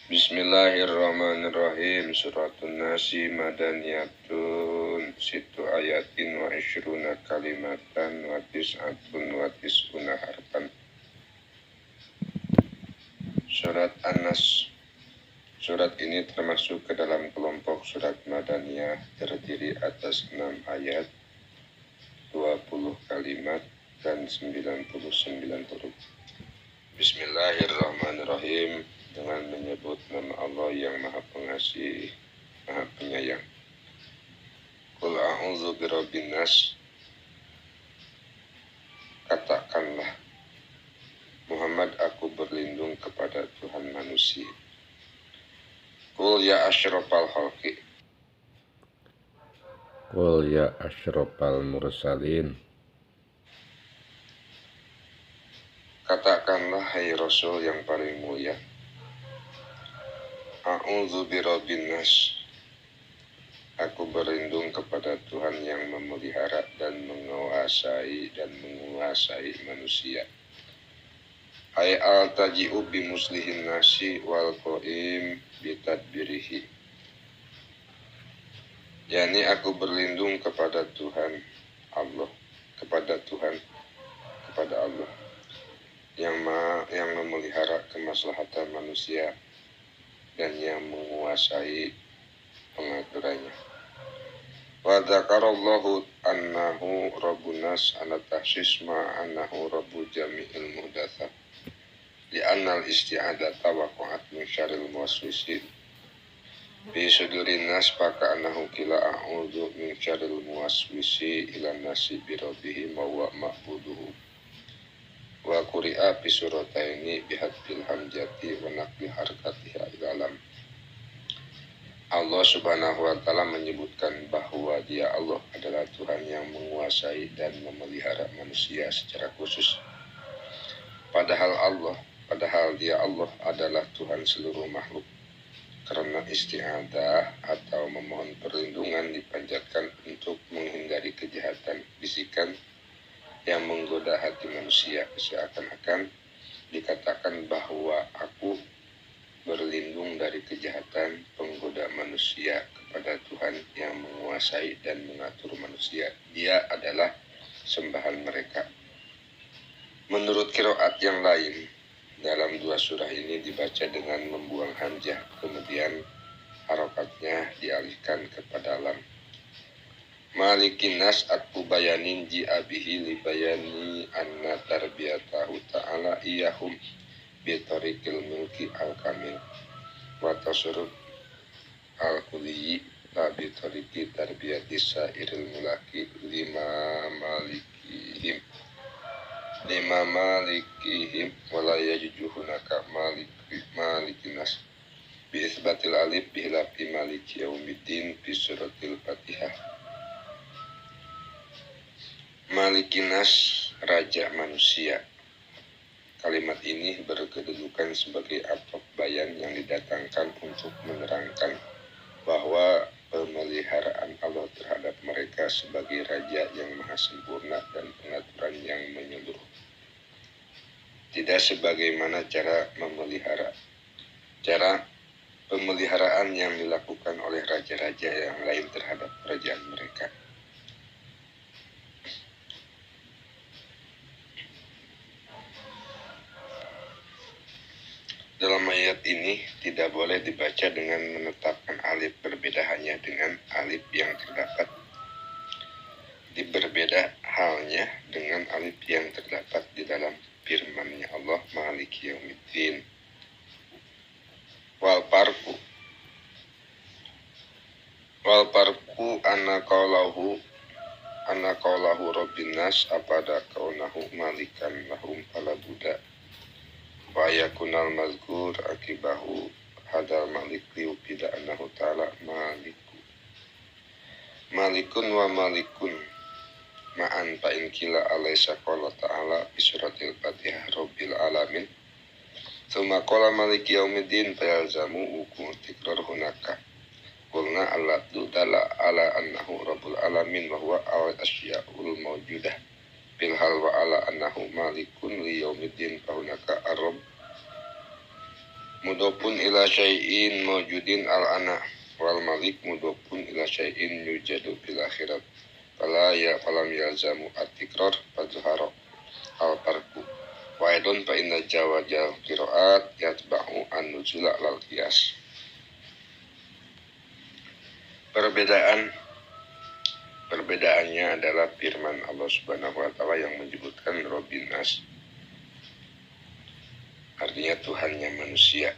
Bismillahirrahmanirrahim. Suratun Nasi madaniyatun situ ayatin wa isyruna kalimatan wa tis'atun wa tis'una harfan. Surat An-Nas. Surat ini termasuk ke dalam kelompok surat Madaniyah, terdiri atas 6 ayat, 20 kalimat, dan 99 huruf. Bismillahirrahmanirrahim. Dengan menyebut nama Allah yang Maha Pengasih, Maha Penyayang. Qul a'udzu birabbin nas. Katakanlah, Muhammad, aku berlindung kepada Tuhan manusia. Qul ya asyrafal khalqi. Qul ya asyrafal mursalin. Katakanlah, hai Rasul yang paling mulia, a'udzu birabbin nas. Aku berlindung kepada Tuhan yang memelihara dan menguasai manusia. Hai al-taji'u bi muslihin nasi wal qaim bi tadbirihi. Yani aku berlindung kepada Tuhan Allah, kepada Allah yang memelihara kemaslahatan manusia dan yang menguasai pengaturannya. Wa dzakarallahu annahu rabbun nas ala tahsis ma annahu rabbu jami'il muhdatsat. Li'anna al-isti'adata waqa'at min syarril muwaswisin. Bi sudurin nas faka annahu kila a'udzu min syarril muwaswisi ila nasi bi rabbihim wa huwa ma'buduhu. Wa quri'a bi surataini bihadfil hamjati wa naqli harakatiha ila alam. Allah Subhanahu wa Ta'ala menyebutkan bahwa Dia Allah adalah Tuhan yang menguasai dan memelihara manusia secara khusus. Padahal Dia Allah adalah Tuhan seluruh makhluk. Karena isti'adah atau memohon perlindungan dipanjatkan untuk menghindari kejahatan bisikan yang menggoda hati manusia. Seakan-akan dikatakan bahwa aku berlindung dari kejahatan penggoda manusia kepada Tuhan yang menguasai dan mengatur manusia. Dia adalah sembahan mereka. Menurut qiraat yang lain, dalam 2 surah ini dibaca dengan membuang hamzah, kemudian harokatnya dialihkan kepada lam. Malikin nas aku bayanin ji'abihi li bayani anna tarbiyatahu ta'ala iyahum bitorikil milki al-kamil wa tasarruf al-kuliyyi la bitoriki tarbiyati sairil mulaki lima malikihim wala yajuhunaka malikinas bi isbatil alif bihilafi maliki yaumiddin fi suratil Fatihah. Malikinas, raja manusia. Kalimat ini berkedudukan sebagai atop bayan yang didatangkan untuk menerangkan bahwa pemeliharaan Allah terhadap mereka sebagai raja yang maha sempurna dan pengaturan yang menyeluruh. Tidak sebagaimana cara pemeliharaan yang dilakukan oleh raja-raja yang lain terhadap kerajaan mereka. Dalam ayat ini tidak boleh dibaca dengan menetapkan alif, berbeda hanya dengan alif yang terdapat. Berbeda halnya dengan alif yang terdapat di dalam firman-Nya Allah Maliki Yaumiddin. Wal parku anna qawlahu rabbin nas apada kaunahu malikan lahum fala buddha wa yakunal mazkur akibahu hadal malik liupida annahu ta'ala malikun wa malikun ma'an fa'in kila alaysa qala ta'ala fi suratil Fatihah rabbil alamin thumma qala maliki yaumiddin fayalzamu uku tikrar hunaka qulna allatu dala ala annahu rabbul alamin wa huwa al-asya'ul mawjudah bilhal wa ala annahu malikun li yaumiddin fahunaka arab mudofun ila syai'in mawjudin al-ana wal malik mudofun ila syai'in yujadu fil akhirat falam yalzamu at-tikrar fadhhara al-farqu wa idun fa inna jawazal qiraat yatba'u an-nuzula lal qiyas. Perbedaannya adalah firman Allah Subhanahu wa taala yang menyebutkan Rabbin Nas, artinya Tuhannya manusia,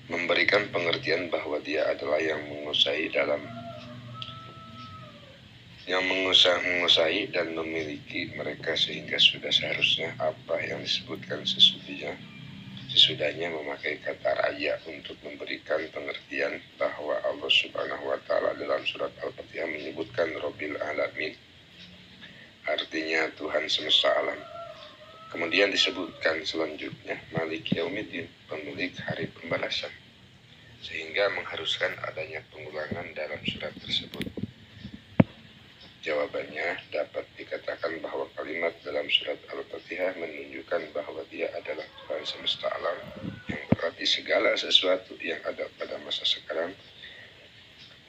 memberikan pengertian bahwa Dia adalah yang menguasai dan memiliki mereka, sehingga sudah seharusnya apa yang disebutkan sesudahnya memakai kata raja untuk memberikan pengertian bahwa Allah Subhanahu wa taala dalam surat Al-Fatihah menyebutkan Rabbil Alamin, artinya Tuhan semesta alam. Kemudian disebutkan selanjutnya Malik Yaumiddin, pemilik hari pembalasan, sehingga mengharuskan adanya pengulangan dalam surat tersebut. Jawabannya, dapat dikatakan bahwa kalimat dalam surat Al-Fatihah menunjukkan bahwa Dia adalah Tuhan semesta alam, yang berarti segala sesuatu yang ada pada masa sekarang,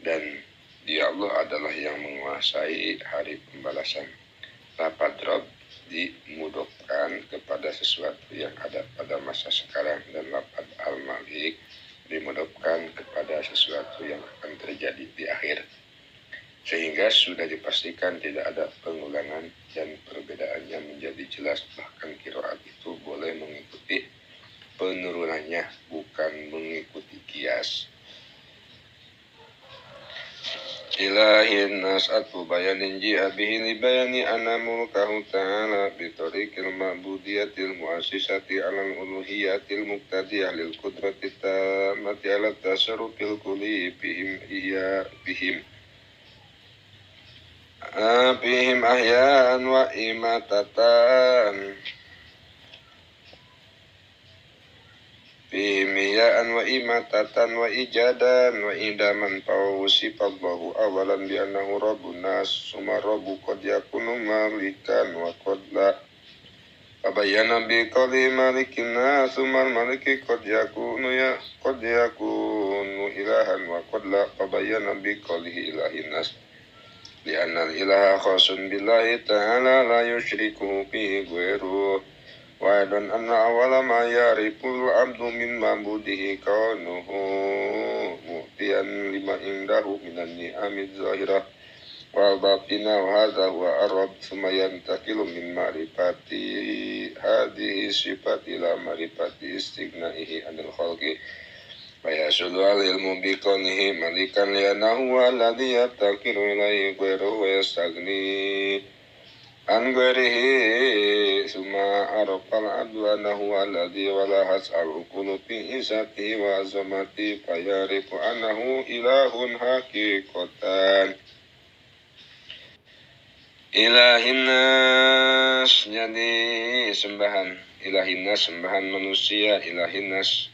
dan Dia Allah adalah yang menguasai hari pembalasan. Lafaz Rabb dimudofkan kepada sesuatu yang ada pada masa sekarang, dan lafaz Al-Malik dimudofkan kepada sesuatu yang akan terjadi di akhir, sehingga sudah dipastikan tidak ada pengulangan dan perbedaannya menjadi jelas. Bahkan qiraat itu boleh mengikuti penurunannya, bukan mengikuti kias. Ilahin nas'atu bayanin ji'a bihi li bayani anna mulkahu ta'ala bitariqil ma'budiyatil mu'assisati 'alal uluhiyatil muqtadiyah lil qudrati tammati 'ala tasarrufil kulli bihim ahya'an wa imatatan wa ijadan wa idaman fawsifallahu awalan bi annahu rabbun nas summa rabbu qad yakunu malikan wa qad la fabayyana bi qawli malikin nas summa maliki qad yakunu ilahan wa qad la fabayyana bi qawlihi ilahin nas li'anna al-ilaha khasun billahi ta'ala la yushriku fihi ghairuhu wa aidan anna awala ma yariful abdu min ma'budihi kaunuhu mu'tiyan lima indahu minan ni'amid zahirah wal batinah wa hadha huwa ar-rabb thumma yantakilu min ma'rifati hadhihi sifat ila ma'rifati istighnaihi anil khalqi fayasulu al-ilmu biqawnihi malikan li'annahu alladhi yaftakiru ilaihi ghairuhu wa yastaghni an ghairihi summa arafal abdu annahu alladhi wala has'al uqulu fi isatihi wa azamati fayarifu annahu ilahun haqiqatan. Ilahin nas, jadi sembahan. Ilahin nas, sembahan manusia. Ilahin nas,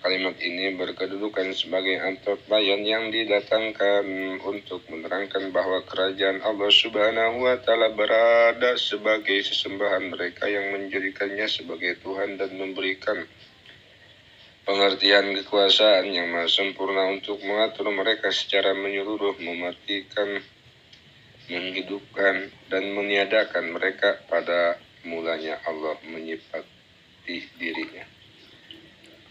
kalimat ini berkedudukan sebagai antara bayan yang didatangkan untuk menerangkan bahwa kerajaan Allah Subhanahu wa taala berada sebagai sesembahan mereka yang menjadikannya sebagai Tuhan dan memberikan pengertian kekuasaan yang maha sempurna untuk mengatur mereka secara menyeluruh, mematikan, menghidupkan, dan meniadakan mereka. Pada mulanya Allah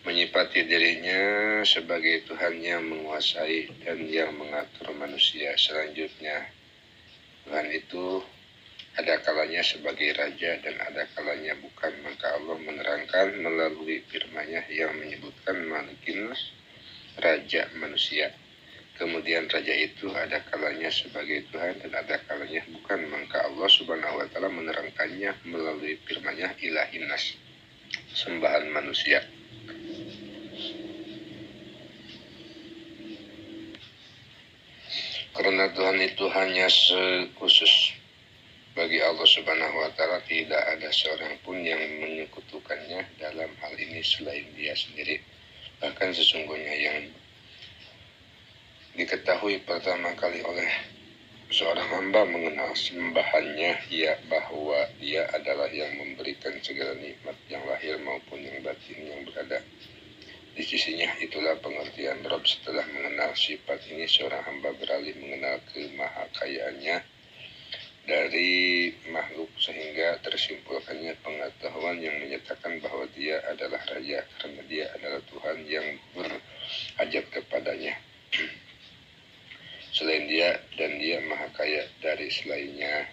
menyifati dirinya sebagai Tuhan yang menguasai dan yang mengatur manusia. Selanjutnya, Tuhan itu ada kalanya sebagai raja dan ada kalanya bukan. Maka Allah menerangkan melalui firman-Nya yang menyebutkan Malikin Nas, raja manusia. Kemudian raja itu ada kalanya sebagai Tuhan dan ada kalanya bukan. Maka Allah Subhanahu wa taala menerangkannya melalui firman-Nya Ilahin Nas, sembahan manusia. Karena Tuhan itu hanya khusus bagi Allah Subhanahu wa taala, tidak ada seorang pun yang menyekutukannya dalam hal ini selain Dia sendiri. Bahkan sesungguhnya yang diketahui pertama kali oleh seorang hamba mengenal sembahannya, ya bahwa Dia adalah yang memberikan segala nikmat yang lahir maupun yang batin yang berada Di sisinya itulah pengertian Rob. Setelah mengenal sifat ini, seorang hamba beralih mengenal kemahakayaannya dari makhluk sehingga tersimpulkannya pengetahuan yang menyatakan bahwa dia adalah raja karena dia adalah Tuhan yang berhajat kepadanya selain dia, dan dia maha kaya dari selainnya.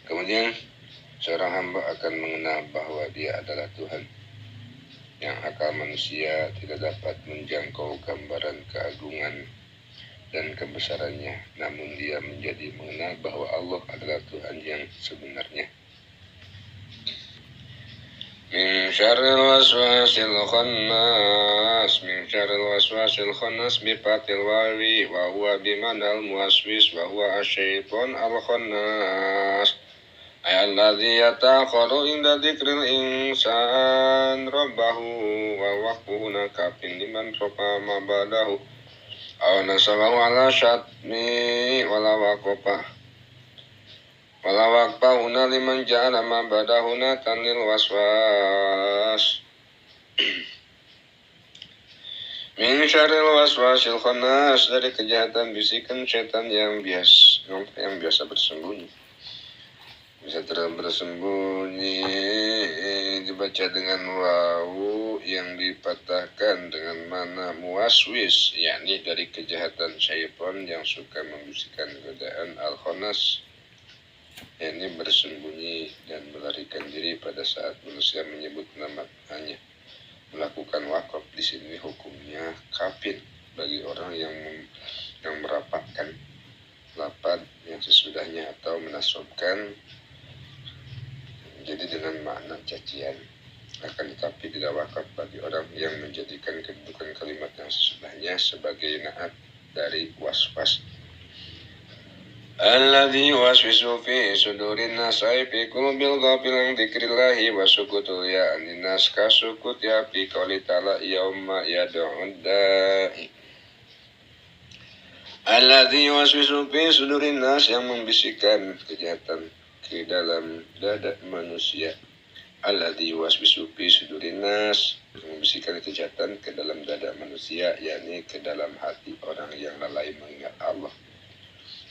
Kemudian seorang hamba akan mengenal bahwa dia adalah Tuhan yang akal manusia tidak dapat menjangkau gambaran keagungan dan kebesarannya, namun dia menjadi mengenal bahwa Allah adalah Tuhan yang sebenarnya. Min syarril waswasil khannas bi fathil wawi wa huwa bimanal muwaswis wa huwa asyaiton al khannas ay alladzi yataqalu inda dzikril insan rabbahu wa waqfuhu nakafin liman rafa ma badahu aw nasabahu ala syatmi wala waqfa huna liman ja'ala ma badahu tanil waswas. Min syarril waswasil khannas, dari kejahatan bisikan setan yang biasa bersembunyi. Bisa bersembunyi dibaca dengan wawu yang dipatahkan dengan mana muwaswis, yakni dari kejahatan syaitan yang suka membisikkan godaan, al-khannas yakni bersembunyi dan melarikan diri pada saat manusia menyebut namanya. Melakukan wakaf di sini hukumnya kafir bagi orang yang merapatkan lafaz yang sesudahnya atau menasobkan jadi dengan makna cacian. Akan tetapi tidak wakaf bagi orang yang menjadikan kedudukan kalimat yang sesudahnya sebagai naat dari waswas. Alladzi waswisu fi sudurin nas ay fi qulubil ghafilin dzikrillahi wa sukutul ya annas kasukut ya fi qouli ta'ala yauma yad'ud da'i. Alladzi waswisu fi sudurin nas, yang membisikkan kejahatan ke dalam dada manusia. Alladzi waswisu fi sudurin nas, membisikkan kejahatan ke dalam dada manusia, yakni ke dalam hati orang yang lalai mengingat Allah.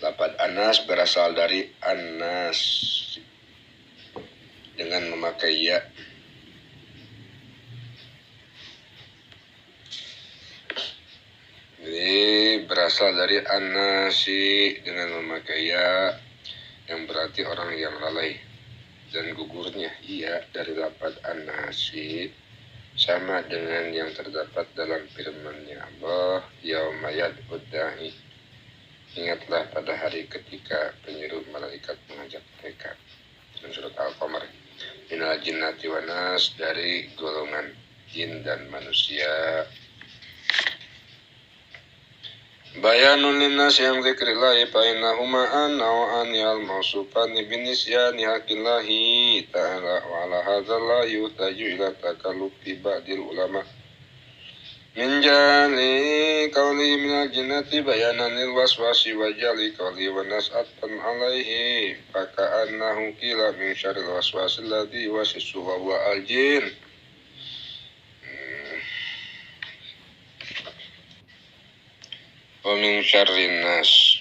Lafaz anas berasal dari anas dengan memakai ya. Jadi berasal dari anasi dengan memakai ya, yang berarti orang yang lalai, dan gugurnya iya dari lafaz anasi sama dengan yang terdapat dalam firman-Nya Allah, yauma yad'ud da'i. Ingatlah pada hari ketika penyeru malaikat mengajak mereka. Dan surat Al-Qamar. Minal jinnati wan nas, dari golongan jin dan manusia. Bayanun linnas yang dzikrillahi fa innahuma an-naw'ani al-mawsufani binisyani haqillahi ta'ala wa ala hadzal la yutaju ila takallufi ba'dil ulama min jali qawli minal jinnati bayanan lil waswasi wa jali qawli wa nas'atan alaihi faka'annahu qila min syarril waswasil ladzi yuwaswisu wa huwa al-jin. Wa min syarrin nas,